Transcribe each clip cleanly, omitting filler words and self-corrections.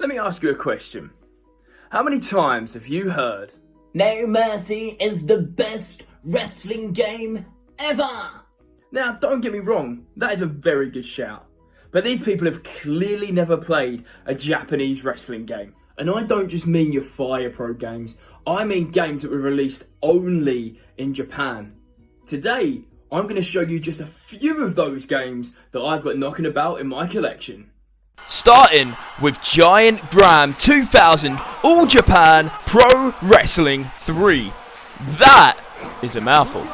Let me ask you a question. How many times have you heard, No Mercy is the best wrestling game ever? Now, don't get me wrong, that is a very good shout. But these people have clearly never played a Japanese wrestling game. And I don't just mean your Fire Pro games, I mean games that were released only in Japan. Today, I'm going to show you just a few of those games that I've got knocking about in my collection. Starting with Giant Gram 2000 All Japan Pro Wrestling 3. That is a mouthful.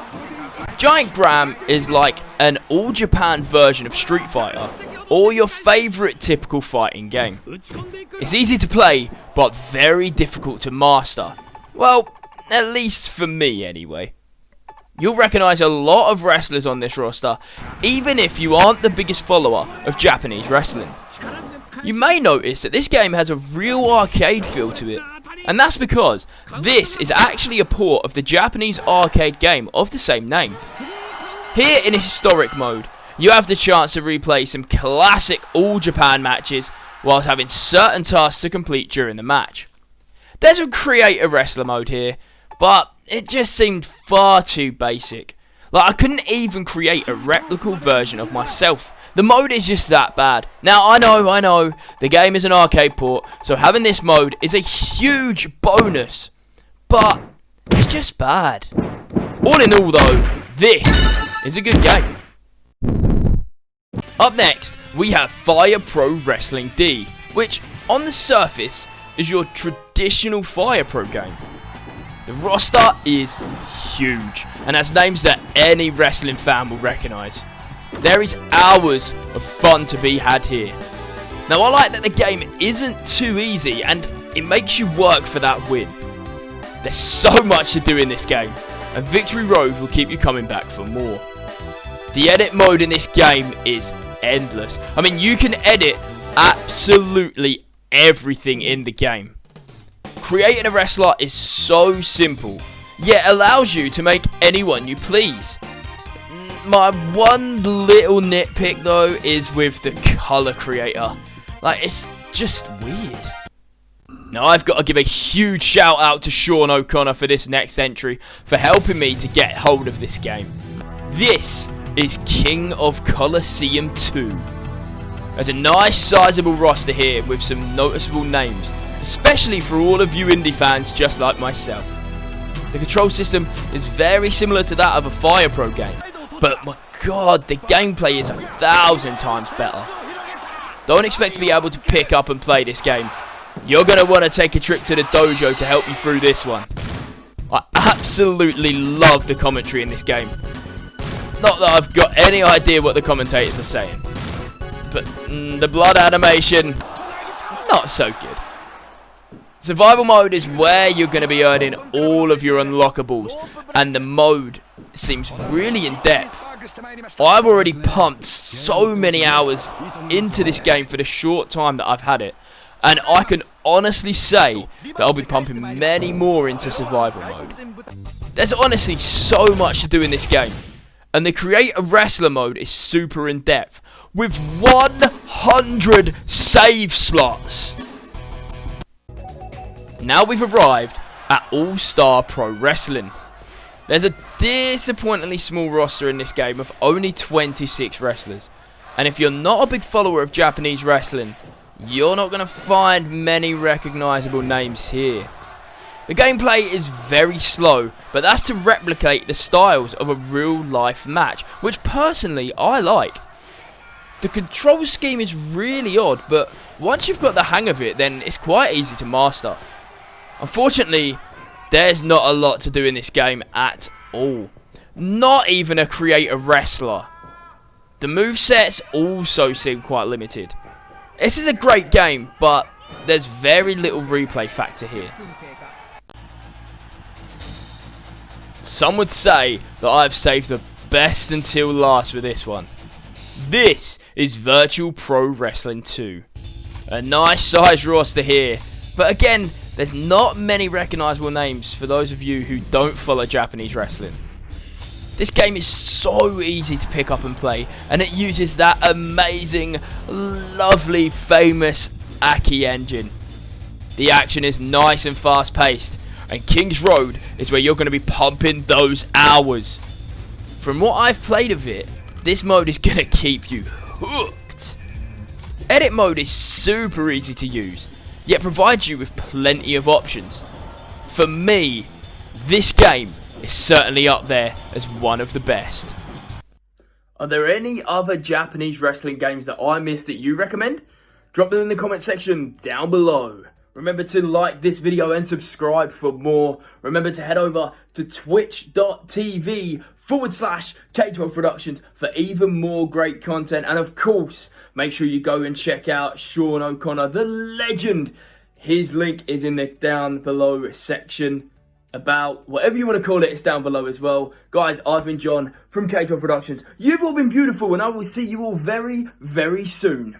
Giant Gram is like an All Japan version of Street Fighter or your favourite typical fighting game. It's easy to play but very difficult to master. Well, at least for me anyway. You'll recognise a lot of wrestlers on this roster, even if you aren't the biggest follower of Japanese wrestling. You may notice that this game has a real arcade feel to it, and that's because this is actually a port of the Japanese arcade game of the same name. Here in historic mode, you have the chance to replay some classic All Japan matches whilst having certain tasks to complete during the match. There's a create a wrestler mode here, but it just seemed far too basic. Like, I couldn't even create a replicable version of myself. The mode is just that bad. Now, I know, the game is an arcade port, so having this mode is a huge bonus. But it's just bad. All in all though, this is a good game. Up next, we have Fire Pro Wrestling D, which on the surface is your traditional Fire Pro game. The roster is huge and has names that any wrestling fan will recognise. There is hours of fun to be had here. Now, I like that the game isn't too easy and it makes you work for that win. There's so much to do in this game, and Victory Road will keep you coming back for more. The edit mode in this game is endless. I mean, you can edit absolutely everything in the game. Creating a wrestler is so simple, yet allows you to make anyone you please. My one little nitpick though is with the color creator. Like, it's just weird. Now, I've got to give a huge shout out to Sean O'Connor for this next entry, for helping me to get hold of this game. This is King of Colosseum 2. There's a nice sizable roster here with some noticeable names, especially for all of you indie fans just like myself. The control system is very similar to that of a Fire Pro game, but my god, the gameplay is 1,000 times better. Don't expect to be able to pick up and play this game. You're going to want to take a trip to the dojo to help you through this one. I absolutely love the commentary in this game. Not that I've got any idea what the commentators are saying, but the blood animation, not so good. Survival mode is where you're going to be earning all of your unlockables, and the mode seems really in depth. I've already pumped so many hours into this game for the short time that I've had it, and I can honestly say that I'll be pumping many more into survival mode. There's honestly so much to do in this game, and the Create a Wrestler mode is super in depth, with 100 save slots. Now we've arrived at All-Star Pro Wrestling. There's a disappointingly small roster in this game of only 26 wrestlers. And if you're not a big follower of Japanese wrestling, you're not going to find many recognisable names here. The gameplay is very slow, but that's to replicate the styles of a real life match, which personally I like. The control scheme is really odd, but once you've got the hang of it, then it's quite easy to master. Unfortunately, there's not a lot to do in this game at all. Not even a Create a Wrestler. The movesets also seem quite limited. This is a great game, but there's very little replay factor here. Some would say that I've saved the best until last with this one. This is Virtual Pro Wrestling 2. A nice size roster here, but again, there's not many recognisable names for those of you who don't follow Japanese wrestling. This game is so easy to pick up and play, and it uses that amazing, lovely, famous Aki engine. The action is nice and fast paced, and King's Road is where you're going to be pumping those hours. From what I've played of it, this mode is going to keep you hooked. Edit mode is super easy to use, yet provides you with plenty of options. For me, this game is certainly up there as one of the best. Are there any other Japanese wrestling games that I missed that you recommend? Drop them in the comment section down below. Remember to like this video and subscribe for more. Remember to head over to twitch.tv/K12 Productions for even more great content. And of course, make sure you go and check out Sean O'Connor, the legend. His link is in the down below section. About whatever you want to call it, it's down below as well. Guys, I've been John from K12 Productions. You've all been beautiful, and I will see you all very, very soon.